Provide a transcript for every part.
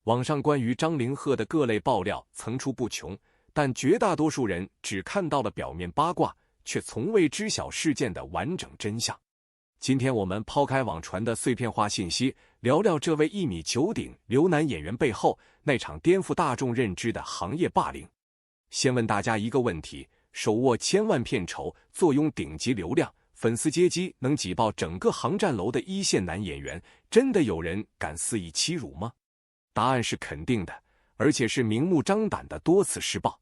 網上關於張凌赫的各類爆料層出不窮，但絕大多數人只看到了表面八卦，卻從未知曉事件的完整真相。今天我們拋開網傳的碎片化信息，聊聊這位1.9米劉男演員背後那場顛覆大眾認知的行業霸凌。先問大家一個問題，手握千萬片酬，坐擁頂級流量，粉絲階級能擠爆整個航站樓的一線男演員，真的有人敢肆意欺辱嗎？答案是肯定的，而且是明目張膽的多次施暴。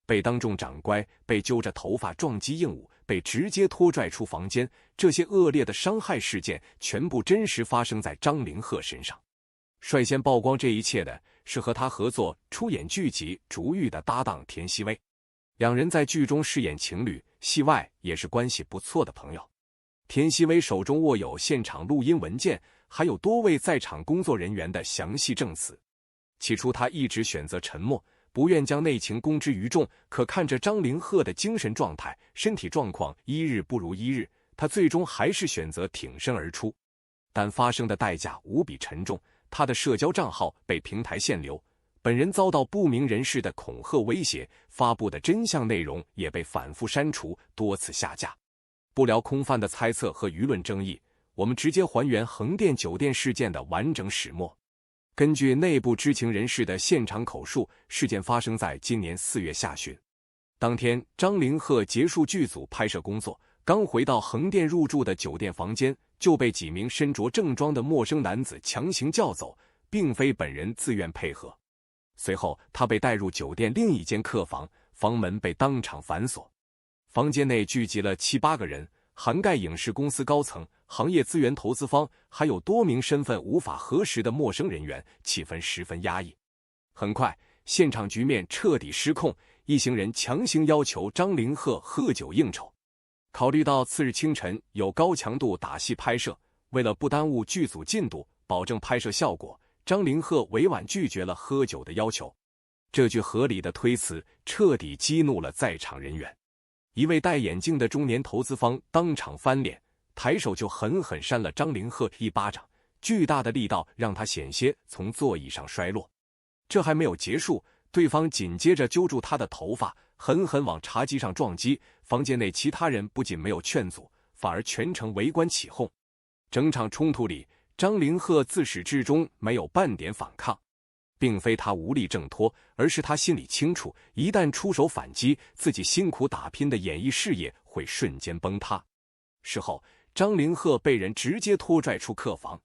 被当众掌掴，被揪着頭髮撞擊硬舞，被直接拖拽出房間，這些惡劣的傷害事件全部真實發生在張凌赫身上。率先曝光這一切的是和他合作出演劇集《逐玉》的搭檔田曦薇，兩人在劇中飾演情侶，戲外也是關係不錯的朋友。田曦薇手中握有現場錄音文件，還有多位在場工作人員的詳細證詞。起初他一直選擇沉默，不願將內情公之於眾，可看着張凌赫的精神狀態、身體狀況一日不如一日，他最終還是選擇挺身而出。但發生的代價無比沉重，他的社交賬號被平台限流，本人遭到不明人士的恐嚇威脅，發布的真相內容也被反覆刪除，多次下架。不聊空泛的猜測和輿論爭議，我們直接還原橫店酒店事件的完整始末。根据內部知情人士的現場口述，事件發生在今年4月下旬。當天，張凌赫結束劇組拍攝工作，剛回到橫店入住的酒店房間，就被幾名身着正裝的陌生男子強行叫走，並非本人自願配合。隨後，他被帶入酒店另一間客房，房門被當場反鎖。房間內聚集了7、8個人，涵蓋影視公司高層、行業資源投資方，還有多名身份無法核實的陌生人員，氣氛十分壓抑。很快，現場局面徹底失控，一行人強行要求張凌赫喝酒應酬。考慮到次日清晨有高強度打戲拍攝，為了不耽誤劇組進度，保證拍攝效果，張凌赫委婉拒絕了喝酒的要求。這句合理的推辭徹底激怒了在場人員。一位戴眼鏡的中年投資方當場翻臉，抬手就狠狠扇了張凌赫一巴掌，巨大的力道讓他險些從座椅上摔落。這還没有結束，對方緊接着揪住他的頭髮，狠狠往茶几上撞擊。房間內其他人不僅沒有勸阻，反而全程圍觀起鬨。整場衝突裡，張凌赫自始至終沒有半點反抗。並非他無力掙脫，而是他心裡清楚，一旦出手反擊，自己辛苦打拼的演藝事業會瞬間崩塌。事後，張凌赫被人直接拖拽出客房，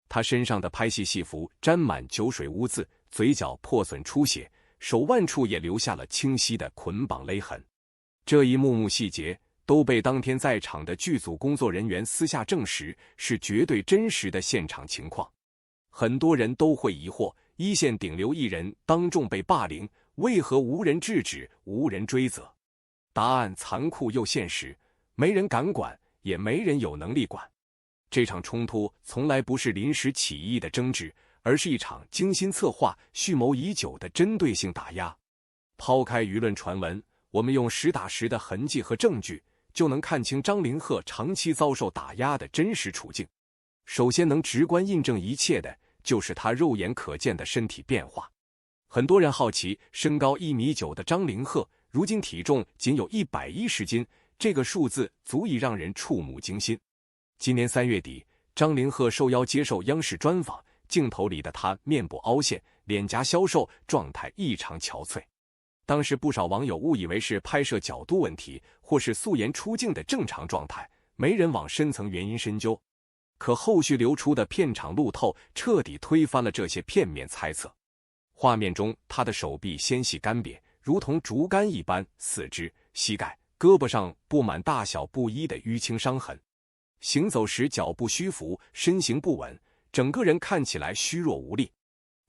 他身上的拍戲戲服沾滿酒水污漬，嘴角破損出血，手腕處也留下了清晰的捆綁勒痕。這一幕幕細節都被當天在場的劇組工作人員私下證實，是絕對真實的現場情況。很多人都會疑惑，一線頂流藝人當眾被霸凌，為何無人制止、無人追責？答案殘酷又現實，沒人敢管，也沒人有能力管。這場衝突從來不是臨時起意的爭執，而是一場精心策劃、蓄謀已久的針對性打壓。拋開輿論傳聞，我們用實打實的痕跡和證據，就能看清張凌赫長期遭受打壓的真實處境。首先能直觀印證一切的，就是他肉眼可見的身體變化。很多人好奇，身高1.9米的張凌赫，如今體重僅有110斤，這個數字足以讓人觸目驚心。今年3月底，張凌赫受邀接受央視專訪，鏡頭裡的他面部凹陷，臉頰消瘦，狀態異常憔悴。當時不少網友誤以為是拍攝角度問題，或是素顏出鏡的正常狀態，沒人往深層原因深究。可後續流出的片場路透徹底推翻了這些片面猜測。畫面中，他的手臂纖細乾瘪，如同竹竿一般，四肢、膝蓋、胳膊上布滿大小不一的淤青傷痕。行走時腳步虛浮，身形不穩，整個人看起來虛弱無力。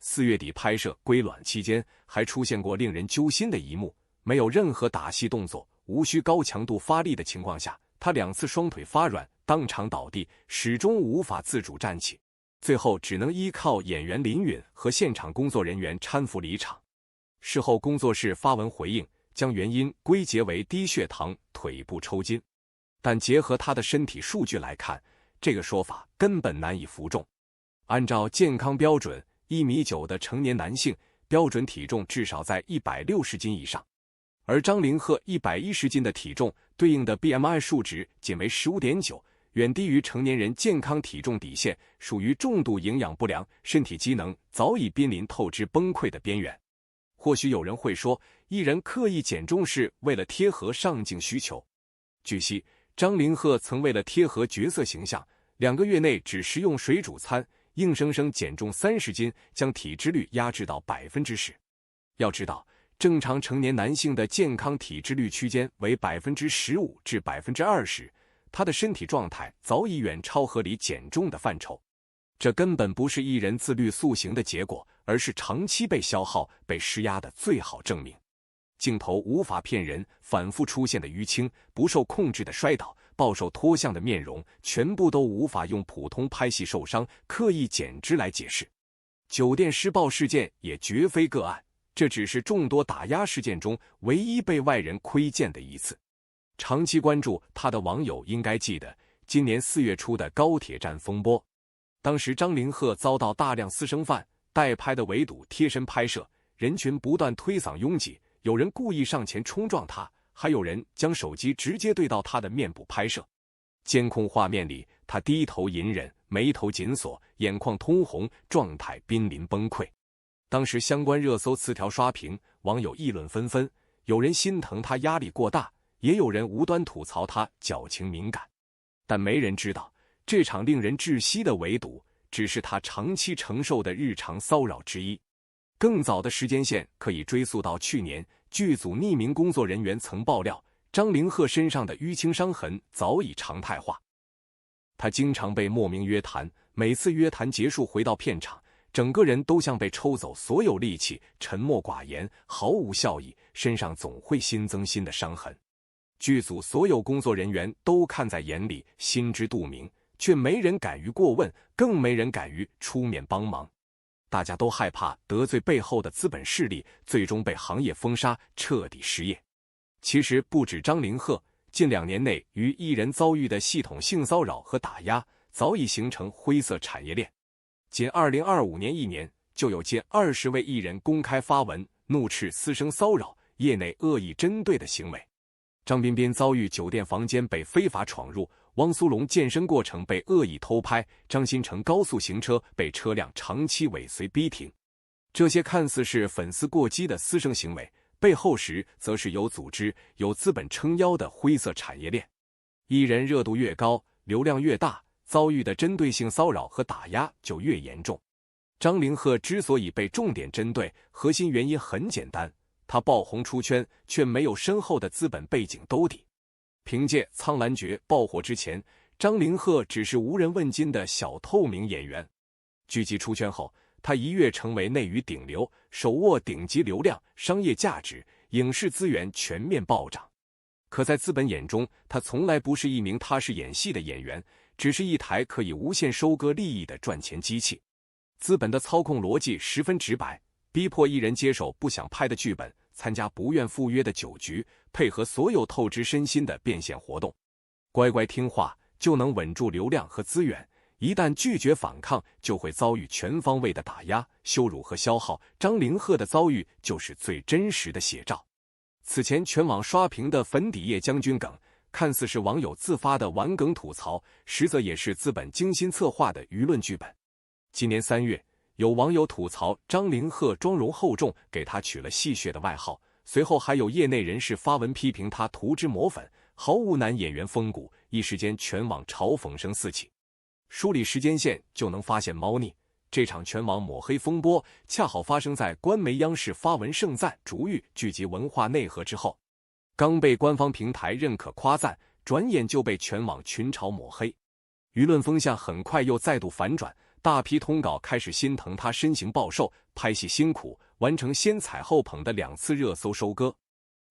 4月底拍攝歸卵期間，還出現過令人揪心的一幕，沒有任何打戲動作，無需高強度發力的情況下，他2次雙腿發軟，當場倒地，始終無法自主站起，最後只能依靠演員林允和現場工作人員搀扶離場。事後工作室發文回應，將原因歸結為低血糖、腿部抽筋，但結合他的身體數據來看，這個說法根本難以服眾。按照健康標準， 1.9米的成年男性，標準體重至少在160斤以上。而張凌赫110斤的體重，對應的 BMI 數值僅為 15.9， 遠低於成年人健康體重底線，屬於重度營養不良，身體機能早已瀕臨透支崩潰的邊緣。或許有人會說，藝人刻意減重是為了貼合上鏡需求。據悉，張凌赫曾為了貼合角色形象，2個月內只食用水煮餐，硬生生減重30斤，將體脂率壓制到 10%。要知道，正常成年男性的健康體脂率區間為 15% 至 20%， 他的身體狀態早已遠超合理減重的範疇。這根本不是藝人自律塑形的結果，而是長期被消耗、被施壓的最好證明。鏡頭無法騙人，反覆出現的淤青、不受控制的摔倒、暴瘦脫相的面容，全部都無法用普通拍戲受傷、刻意減脂來解釋。酒店施暴事件也絕非個案，這只是眾多打壓事件中唯一被外人窺見的一次。長期關注他的網友應該記得，今年4月初的高鐵站風波，當時張凌赫遭到大量私生飯代拍的圍堵貼身拍攝，人群不斷推搡擁擠，有人故意上前衝撞他，還有人將手機直接對到他的面部拍攝。監控畫面裡，他低頭隱忍，眉頭緊鎖，眼眶通紅，狀態瀕臨崩潰。當時相關熱搜詞條刷屏，網友議論紛紛，有人心疼他壓力過大，也有人無端吐槽他矯情敏感。但沒人知道，這場令人窒息的圍堵只是他長期承受的日常騷擾之一。更早的時間線可以追溯到去年，劇組匿名工作人員曾爆料，張凌赫身上的淤青傷痕早已常態化。他經常被莫名約談，每次約談結束回到片場，整個人都像被抽走所有力氣，沉默寡言，毫無笑意，身上總會新增新的傷痕。劇組所有工作人員都看在眼裡，心知肚明，卻沒人敢於過問，更沒人敢於出面幫忙。大家都害怕得罪背後的資本勢力，最終被行業封殺，徹底失業。其實不止張凌赫，近2年內與藝人遭遇的系統性騷擾和打壓，早已形成灰色產業鏈。僅2025年1年，就有近20位藝人公開發文，怒斥私生騷擾、業內惡意針對的行為。張彬彬遭遇酒店房間被非法闖入，汪蘇泷健身過程被惡意偷拍，張新成高速行車被車輛長期尾隨逼停。這些看似是粉絲過激的私生行為，背後時則是有組織、有資本撐腰的灰色產業鏈。藝人熱度越高，流量越大，遭遇的針對性騷擾和打壓就越嚴重。張凌赫之所以被重點針對，核心原因很簡單，他爆紅出圈，卻沒有深厚的資本背景兜底。憑借《蒼蘭訣》爆火之前，張凌赫只是無人問津的小透明演員。劇集出圈後，他一躍成為內娛頂流，手握頂級流量、商業價值、影視資源全面暴漲。可在資本眼中，他從來不是一名踏實演戲的演員，只是一台可以無限收割利益的賺錢機器。資本的操控邏輯十分直白，逼迫藝人接手不想拍的劇本，參加不願赴約的酒局，配合所有透支身心的變現活動。乖乖聽話就能穩住流量和資源，一旦拒絕反抗，就會遭遇全方位的打壓、羞辱和消耗。張凌赫的遭遇就是最真實的寫照。此前全網刷屏的粉底液將軍梗，看似是網友自發的玩梗吐槽，實則也是資本精心策劃的輿論劇本。今年3月，有網友吐槽張凌赫妝容厚重，給他取了戲謔的外號。隨後還有業內人士發文批評他塗脂抹粉，毫無男演員風骨，一時間全網嘲諷聲四起。梳理時間線就能發現貓膩，這場全網抹黑風波恰好發生在官媒央視發文盛讚竹玉劇集文化內核之後，剛被官方平台認可誇讚，轉眼就被全網群嘲抹黑。輿論風向很快又再度反轉，大批通稿開始心疼他身形暴瘦，拍戲辛苦，完成先踩後捧的2次熱搜收割。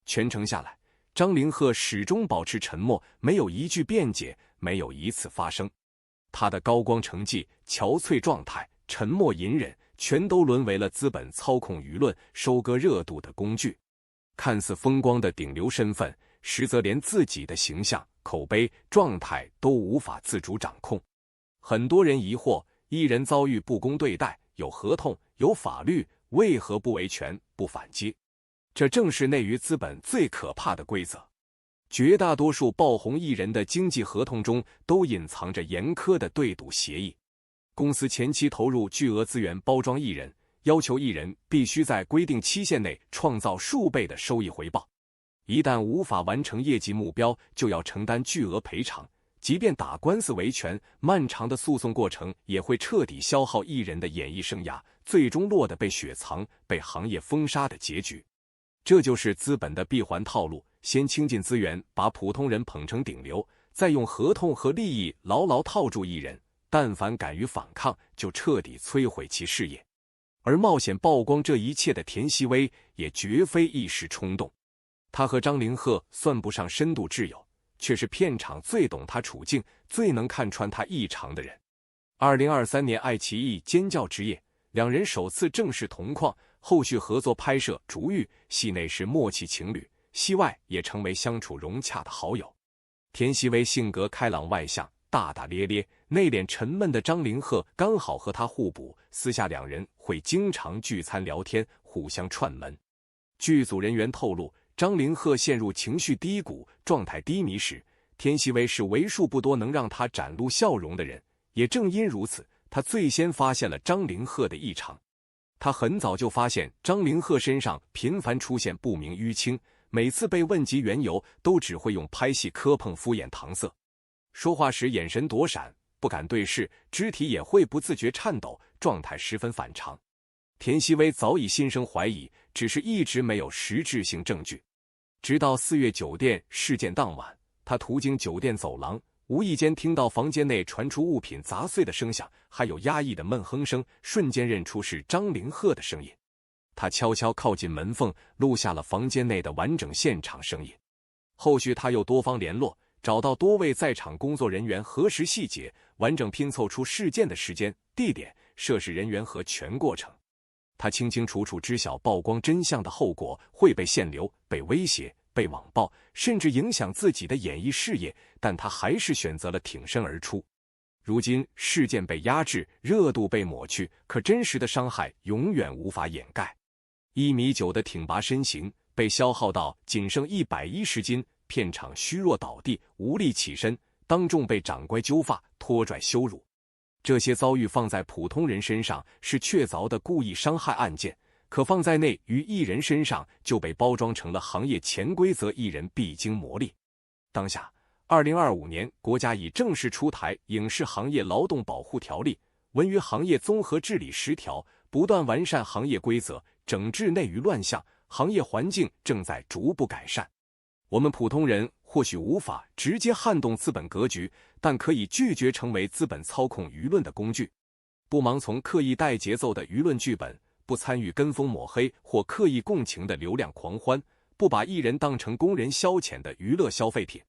全程下來，張凌赫始終保持沉默，沒有一句辯解，沒有一次發聲。他的高光成績、憔悴狀態、沉默隱忍，全都淪為了資本操控輿論、收割熱度的工具。看似風光的頂流身份，實則連自己的形象、口碑、狀態都無法自主掌控。很多人疑惑，藝人遭遇不公對待，有合同、有法律，為何不維權、不反擊？這正是內娛資本最可怕的規則。絕大多數爆紅藝人的經紀合同中都隱藏着嚴苛的對賭協議。公司前期投入巨額資源包裝藝人，要求藝人必須在規定期限內創造數倍的收益回報。一旦無法完成業績目標，就要承擔巨額賠償。即便打官司維權，漫長的訴訟過程也會徹底消耗藝人的演藝生涯，最終落得被雪藏、被行業封殺的結局。這就是資本的閉環套路。先傾盡資源，把普通人捧成頂流，再用合同和利益牢牢套住藝人，但凡敢於反抗，就徹底摧毀其事業。而冒險曝光這一切的田曦薇，也絕非一時衝動。他和張凌赫算不上深度摯友，卻是片場最懂他處境、最能看穿他異常的人。2023年愛奇藝尖叫之夜，兩人首次正式同框，後續合作拍攝《逐玉》，戲內是默契情侶，戲外也成為相處融洽的好友。田曦薇性格開朗外向，大大咧咧，內斂沉悶的張凌赫剛好和他互補，私下兩人會經常聚餐聊天，互相串門。劇組人員透露，張凌赫陷入情緒低谷、狀態低迷時，田曦薇是為數不多能讓他展露笑容的人。也正因如此，他最先發現了張凌赫的異常。他很早就發現張凌赫身上頻繁出現不明淤青，每次被問及緣由，都只會用拍戲磕碰敷衍搪塞。說話時眼神躲閃，不敢對視，肢體也會不自覺顫抖，狀態十分反常。田曦薇早已心生懷疑，只是一直沒有實質性證據。直到4月酒店事件當晚，他途經酒店走廊，無意間聽到房間內傳出物品砸碎的聲響，還有壓抑的悶哼聲，瞬間認出是張凌赫的聲音。他悄悄靠近門縫，錄下了房間內的完整現場聲音。後續他又多方聯絡，找到多位在場工作人員核實細節，完整拼湊出事件的時間、地點、涉事人員和全過程。他清清楚楚知曉曝光真相的後果，會被限流、被威脅、被網暴，甚至影響自己的演藝事業，但他還是選擇了挺身而出。如今事件被壓制，熱度被抹去，可真實的傷害永遠無法掩蓋。1.9米的挺拔身形被消耗到僅剩110斤，片場虛弱倒地，無力起身，當眾被長官揪髮、拖拽羞辱。這些遭遇放在普通人身上是確鑿的故意傷害案件，可放在內娛藝人身上就被包裝成了行業潛規則，藝人必經磨礪。當下2025年，國家已正式出台《影視行業勞動保護條例》，文娛行業綜合治理10條，不斷完善行業規則，整治內娛亂象，行業環境正在逐步改善。我們普通人或許無法直接撼動資本格局，但可以拒絕成為資本操控輿論的工具。不盲從刻意帶節奏的輿論劇本，不參與跟風抹黑或刻意共情的流量狂歡，不把藝人當成供人消遣的娛樂消費品。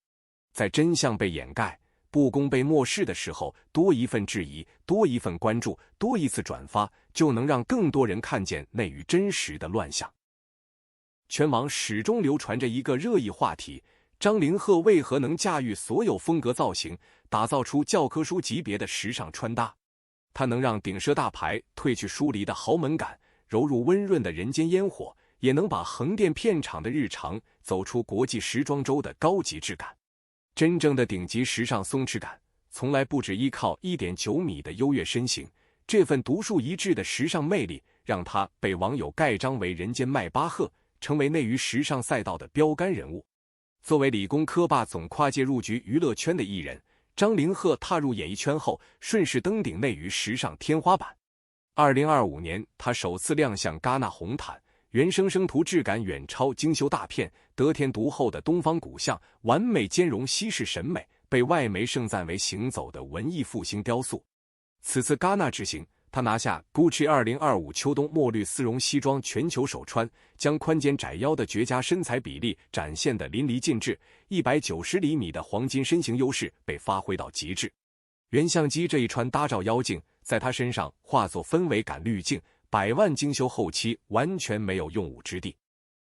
在真相被掩蓋、不公被漠視的時候，多一份質疑，多一份關注，多一次轉發，就能讓更多人看見內娛真實的亂象。全網始終流傳着一個熱議話題：張凌赫為何能駕馭所有風格造型，打造出教科書級別的時尚穿搭？他能讓頂奢大牌褪去疏離的豪門感，揉入溫潤的人間煙火，也能把橫店片場的日常走出國際時裝周的高級質感。真正的頂級時尚鬆弛感，從來不只依靠1.9米的優越身形。這份獨樹一幟的時尚魅力，讓他被網友蓋章為人間邁巴赫，成為內娛時尚賽道的標杆人物。作為理工科霸總跨界入局娛樂圈的藝人，張凌赫踏入演藝圈後，順勢登頂內娛時尚天花板。2025年，他首次亮相戛納紅毯，原生生圖質感遠超精修大片，得天獨厚的東方骨相，完美兼容西式審美，被外媒盛讚為行走的文藝復興雕塑。此次戛納之行，他拿下 Gucci 2025秋冬墨綠絲絨西裝全球首穿，將寬肩窄腰的絕佳身材比例展現得淋漓盡致，190厘米的黃金身形優勢被發揮到極致。原相機這一穿搭照妖鏡，在他身上化作氛圍感濾鏡，100萬精修後期完全沒有用武之地。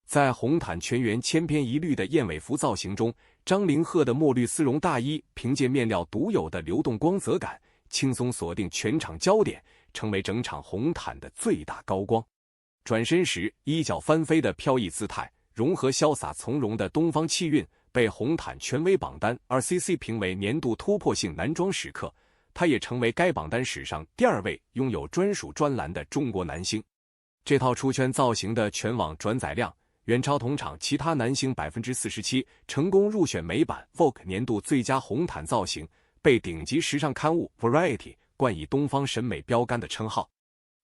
在紅毯全員千篇一律的燕尾服造型中，張凌赫的墨綠絲絨大衣憑借面料獨有的流动光澤感，輕鬆鎖定全場焦點，成為整場紅毯的最大高光。轉身時一腳翻飛的飄逸姿態，融合瀟灑從容的東方氣韻，被紅毯權威榜單 RCC 評為年度突破性男裝時刻。他也成為該榜單史上第2位擁有專屬專欄的中國男星。這套出圈造型的全網轉載量遠超同場其他男星 47%， 成功入選美版 Vogue 年度最佳紅毯造型，被頂級時尚刊物 Variety 冠以東方審美標杆的稱號。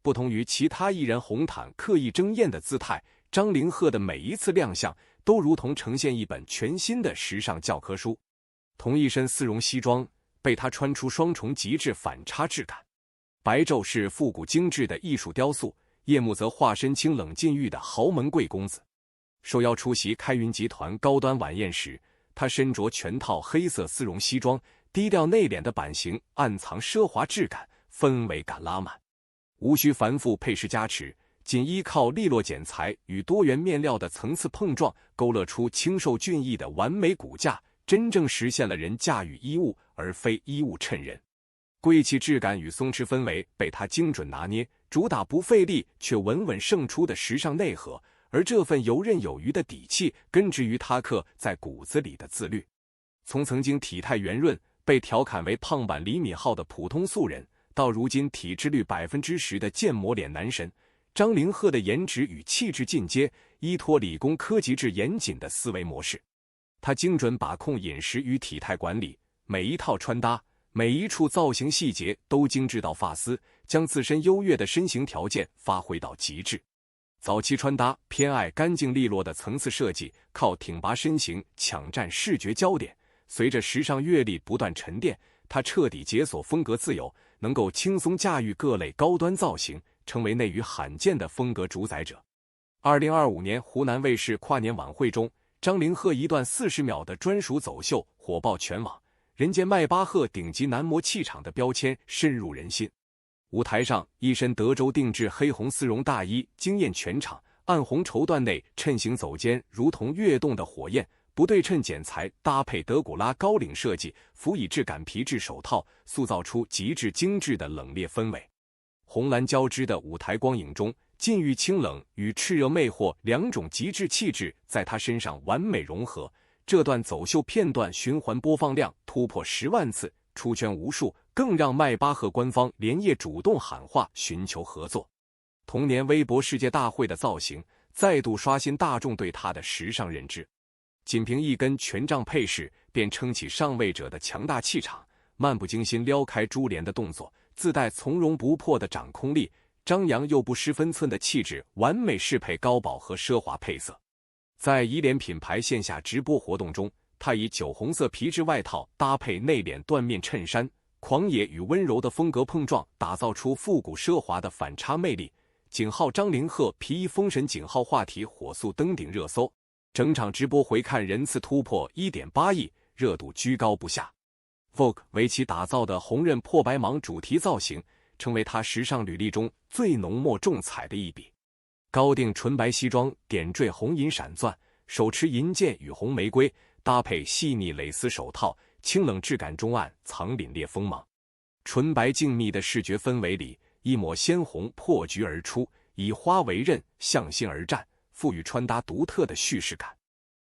不同於其他藝人紅毯刻意爭豔的姿態，張凌赫的每一次亮相都如同呈現一本全新的時尚教科書。同一身絲絨西裝被他穿出雙重極致反差質感，白晝是復古精緻的藝術雕塑，夜幕則化身清冷禁欲的豪門貴公子。受邀出席開雲集團高端晚宴時，他身着全套黑色絲絨西裝，低調內斂的版型暗藏奢華質感，氛圍感拉滿。無需繁複配飾加持，僅依靠利落剪裁與多元面料的層次碰撞，勾勒出清瘦俊逸的完美骨架，真正實現了人駕馭衣物而非衣物襯人。貴氣質感與鬆弛氛圍被他精準拿捏，主打不費力卻穩穩勝出的時尚內核，而這份游刃有餘的底氣根植於他刻在骨子裡的自律。從曾經體態圓潤被調侃為胖版李敏鎬的普通素人，到如今體脂率 10% 的建模臉男神，張凌赫的顏值與氣質進階，依托理工科極致嚴謹的思維模式。他精準把控飲食與體態管理，每一套穿搭，每一處造型細節都精緻到髮絲，將自身優越的身形條件發揮到極致。早期穿搭偏愛乾淨利落的層次設計，靠挺拔身形搶佔視覺焦點。隨着時尚閱歷不斷沉澱，他徹底解鎖風格自由，能夠輕鬆駕馭各類高端造型，成為內娛罕見的風格主宰者。2025年湖南衛視跨年晚會中，張凌赫一段40秒的專屬走秀火爆全網，人間邁巴赫頂級男模氣場的標籤深入人心。舞台上，一身德州定制黑紅絲絨大衣驚豔全場，暗紅綢緞內襯行走間如同躍動的火焰，不對稱剪裁搭配德古拉高領設計，輔以質感皮質手套，塑造出極致精緻的冷冽氛圍。紅藍交織的舞台光影中，禁欲清冷與熾熱魅惑兩種極致氣質在他身上完美融合。這段走秀片段循環播放量突破10萬次，出圈無數，更讓邁巴赫官方連夜主動喊話尋求合作。同年微博世界大會的造型再度刷新大眾對他的時尚認知，僅憑一根權杖配飾便撐起上位者的強大氣場，漫不經心撩開珠簾的動作自帶從容不迫的掌控力，張揚又不失分寸的氣質完美適配高飽和奢華配色。在怡蓮品牌線下直播活動中，他以酒紅色皮質外套搭配內斂緞面襯衫，狂野與溫柔的風格碰撞，打造出復古奢華的反差魅力。井號張凌赫皮衣封神井號話題火速登頂熱搜，整場直播回看人次突破 1.8 億，熱度居高不下。Vogue 為其打造的紅刃破白蟒主題造型，成為他時尚履歷中最濃墨重彩的一筆。高定純白西裝點綴紅銀閃鑽，手持銀劍與紅玫瑰，搭配細膩蕾絲手套，清冷質感中暗藏凜冽鋒芒。純白靜謐的視覺氛圍裡，一抹鮮紅破局而出，以花為刃，向心而戰，賦予穿搭獨特的敘事感。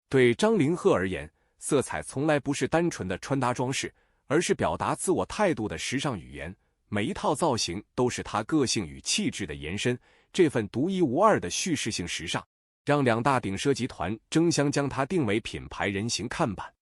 對張凌赫而言，色彩從來不是單純的穿搭裝飾，而是表達自我態度的時尚語言。每一套造型都是他個性與氣質的延伸，這份獨一無二的敘事性時尚，讓兩大頂奢集團爭相將他定為品牌人形看板。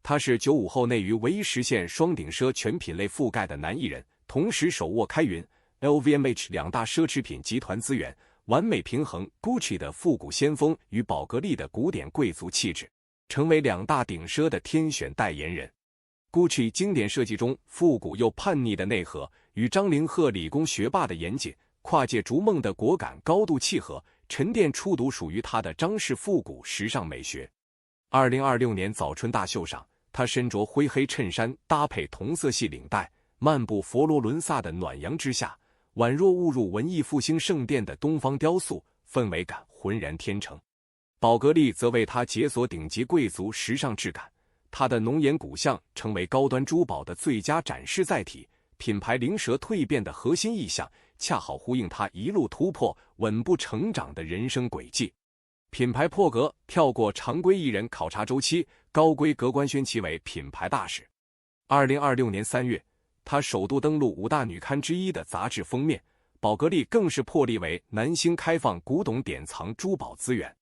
他是95後內娛唯一實現雙頂奢全品類覆蓋的男藝人，同時手握開雲、LVMH 兩大奢侈品集團資源，完美平衡 Gucci 的復古先鋒與寶格麗的古典貴族氣質，成為兩大頂奢的天選代言人。Gucci 經典設計中復古又叛逆的內核，與張凌赫理工學霸的嚴謹、跨界逐夢的果敢高度契合，沉澱出獨屬於他的張氏復古時尚美學。2026年早春大秀上，他身着灰黑襯衫搭配同色系領帶，漫步佛羅倫薩的暖陽之下，宛若誤入文藝復興聖殿的東方雕塑，氛圍感渾然天成。寶格麗則為他解鎖頂級貴族時尚質感，他的濃顏骨相成為高端珠寶的最佳展示載體，品牌靈蛇蛻變的核心意象恰好呼應他一路突破、穩步成長的人生軌跡。品牌破格，跳過常規藝人考察週期，高規格官宣其為品牌大使。2026年3月，他首度登陸5大女刊之一的雜誌封面，寶格麗更是破例為男星開放古董典藏珠寶資源。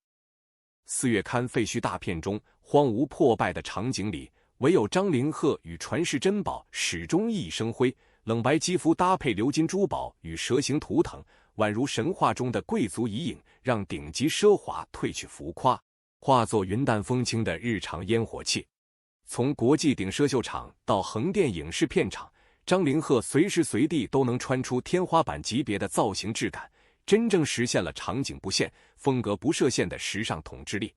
4月刊廢墟大片中，荒蕪破敗的場景裡，唯有張凌赫與傳世珍寶始終熠熠生輝，冷白肌膚搭配鎏金珠寶與蛇形圖騰，宛如神話中的貴族遺影，讓頂級奢華褪去浮誇，化作雲淡風輕的日常煙火氣。從國際頂奢秀場到橫店影視片場，張凌赫隨時隨地都能穿出天花板級別的造型質感，真正實現了場景不限、風格不設限的時尚統治力。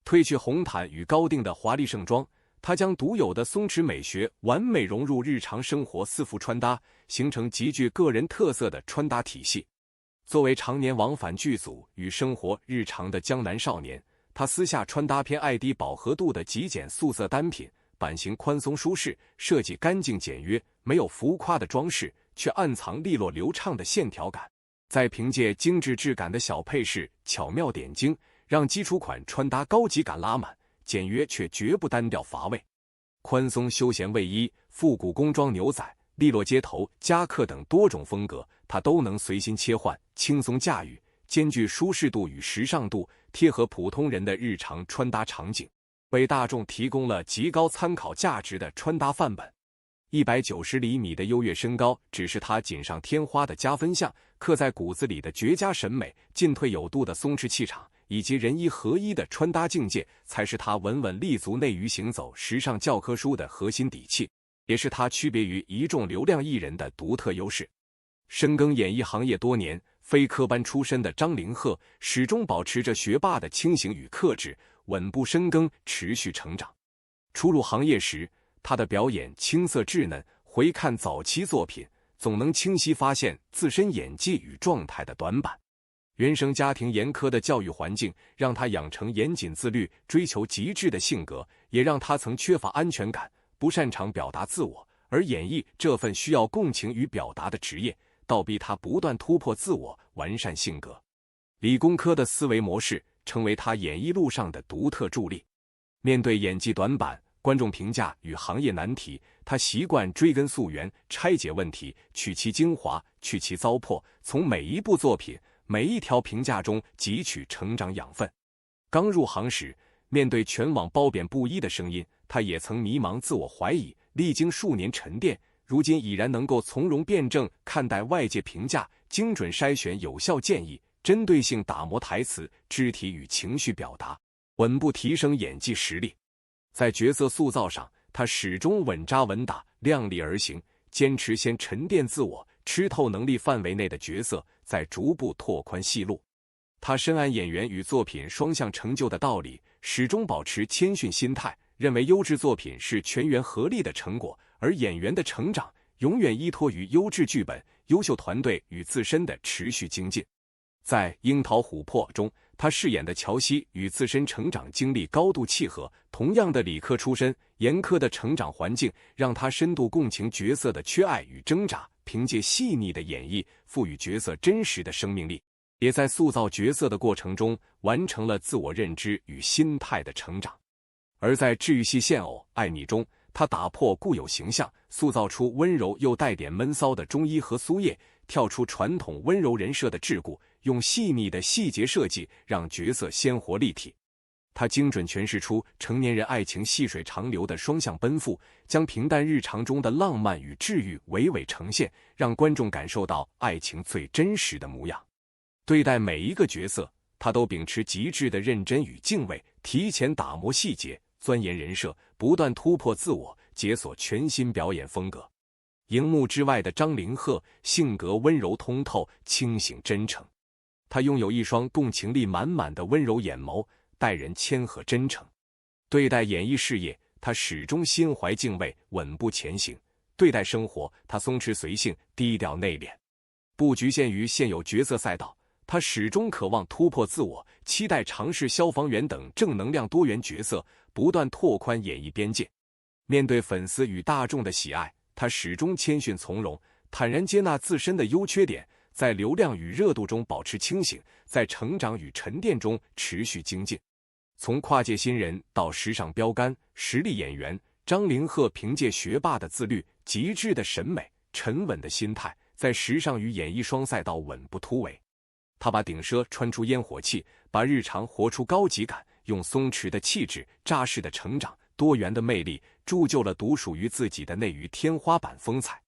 褪去紅毯與高定的華麗盛裝，他將獨有的鬆弛美學完美融入日常生活私服穿搭，形成極具個人特色的穿搭體系。作為常年往返劇組與生活日常的江南少年，他私下穿搭偏愛低飽和度的極簡素色單品，版型寬鬆舒適，設計乾淨簡約，沒有浮誇的裝飾，卻暗藏利落流暢的線條感。再憑借精緻質感的小配飾巧妙點睛，讓基礎款穿搭高級感拉滿，簡約卻絕不單調乏味。寬鬆休閒衛衣、復古工裝牛仔、利落街頭夾克等多種風格，他都能隨心切換，輕鬆駕馭，兼具舒適度與時尚度，貼合普通人的日常穿搭場景，為大眾提供了極高參考價值的穿搭範本。190厘米的優越身高只是他錦上添花的加分項，刻在骨子裡的絕佳審美、進退有度的鬆弛氣場，以及人一合一的穿搭境界，才是他穩穩立足內娛行走時尚教科書的核心底氣，也是他區別於一眾流量藝人的獨特優勢。深耕演藝行業多年，非科班出身的張凌赫始終保持着學霸的清醒與克制，穩步深耕，持續成長。初入行業時，他的表演青澀稚嫩，回看早期作品，總能清晰發現自身演技與狀態的短板。原生家庭嚴苛的教育環境，讓他養成嚴謹自律、追求極致的性格，也讓他曾缺乏安全感，不擅長表達自我。而演藝這份需要共情與表達的職業，倒逼他不斷突破自我，完善性格。理工科的思維模式成為他演藝路上的獨特助力。面對演技短板、觀眾評價與行業難題，他習慣追根溯源，拆解問題，取其精華，去其糟粕，從每一部作品、每一條評價中汲取成長養分。剛入行時，面對全網褒貶不一的聲音，他也曾迷茫自我懷疑，歷經數年沉澱，如今已然能夠從容辯證看待外界評價，精準篩選有效建議，針對性打磨台詞、肢體與情緒表達，穩步提升演技實力。在角色塑造上，他始終穩紮穩打，量力而行，堅持先沉澱自我，吃透能力範圍內的角色，再逐步拓寬戲路。他深諳演員與作品雙向成就的道理，始終保持謙遜心態，認為優質作品是全員合力的成果，而演員的成長永遠依托於優質劇本、優秀團隊與自身的持續精進。在《櫻桃琥珀》中，他飾演的喬西與自身成長經歷高度契合，同樣的理科出身，嚴苛的成長環境讓他深度共情角色的缺愛與掙扎，憑借細膩的演繹，賦予角色真實的生命力，也在塑造角色的過程中完成了自我認知與心態的成長。而在治癒系現偶《愛你》中，他打破固有形象，塑造出溫柔又帶點悶騷的中醫和蘇葉，跳出傳統溫柔人設的桎梏，用細膩的細節設計讓角色鮮活立體。他精準詮釋出成年人愛情細水長流的雙向奔赴，將平淡日常中的浪漫與治癒娓娓呈現，讓觀眾感受到愛情最真實的模樣。對待每一個角色，他都秉持極致的認真與敬畏，提前打磨細節，鑽研人設，不斷突破自我，解鎖全新表演風格。熒幕之外的張凌赫，性格溫柔通透，清醒真誠。他擁有一雙共情力滿滿的溫柔眼眸，待人謙和真誠。對待演藝事業，他始終心懷敬畏，穩步前行；對待生活，他鬆弛隨性，低調內斂。不局限於現有角色賽道，他始終渴望突破自我，期待嘗試消防員等正能量多元角色，不斷拓寬演藝邊界。面對粉絲與大眾的喜愛，他始終謙遜從容，坦然接納自身的優缺點，在流量與熱度中保持清醒，在成長與沉澱中持續精進。從跨界新人到時尚標杆、實力演員，張凌赫憑借學霸的自律、極致的審美、沉穩的心態，在時尚與演藝雙賽道穩步突圍。他把頂奢穿出煙火氣，把日常活出高級感，用鬆弛的氣質、扎實的成長、多元的魅力，鑄就了獨屬於自己的內娛天花板風采。